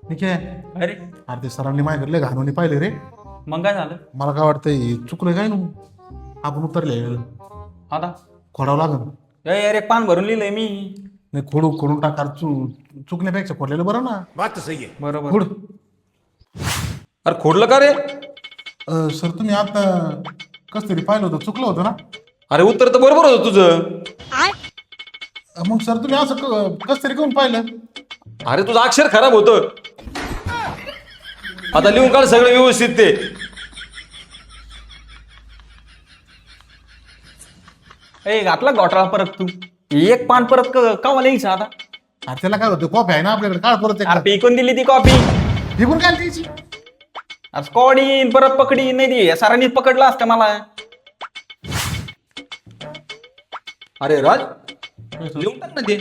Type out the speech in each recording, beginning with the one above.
ठीक आहे. अरे अरे ते सरांनी माझ्याकडे घाणवणी पाहिले रे. मग काय झालं मला काय वाटतंय चुकलं काय ना आपण उतरले आता? खोडावं लागल. अरे पान भरून लिहिलंय मी. नाही खोडून टाका चुकण्यापेक्षा खोडलेलं बरं ना. बात तो सही है. बरोबर. खोड. अरे खोडलं का रे? सर तुम्ही आता कस तरी पाहिलं होतं चुकलं होतं ना. अरे उत्तर तर बरोबर होतं तुझं. मग सर तुम्ही असं कस तरी करून पाहिलं. अरे तुझं अक्षर खराब होतं. आता लिहून काढ सगळं व्यवस्थित ते. ए घातला घोटाळा परत तू. एक पान परत का लिहायचं आता? अरे त्याला काय होतं कॉफी आहे ना आपल्याकडे काळ परत अरे फेकून दिली ती कॉपी. फेकून काय द्यायची. आज स्कॉडीन परत पकडी नाही ती सरांनीच पकडलं असतं मला. अरे राज लिहून टाक ना ते.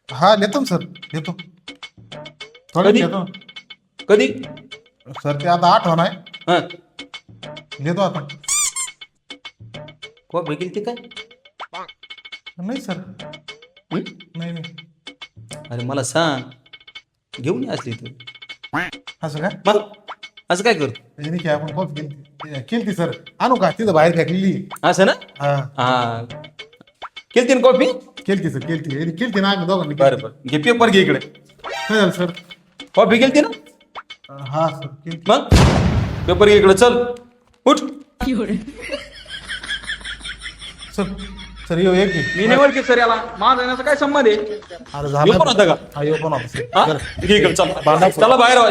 हा देतो सर देतो थोडं कधी? देतो कधी? सर ते आता आठवण आहे. हा देतो आता. कॉपी गेली ती काय? नाही सर हं? नाही. अरे मला सांग घेऊन ये असली तू. असं काय मग असं काय करतो? त्याची नाही की आपण कॉफी केली सर आणू का तिथं बाहेर फेकलेली. असं ना? हा हा केलती ना कॉपी? केलती सर केलती ना दोघांनी बरं बरं घे पेपर घे इकडे. काय झालं सर. कॉपी केलती ना? हा सर केलती. मग पेपर घे इकडे चल उठ. सर येऊ एक मी निवड की सर याला माझा येण्याचा काय संबंध आहे? अरे येऊ पण होता का? हा येऊ पण होता हा? सर. घे इकडे चला चला बाहेर व्हा.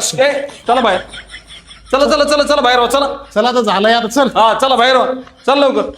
चला बाहेर. चला बाहेर व्हा चला. चला आता झालंय आता चल. हा चला बाहेर व्हा. चल लवकर.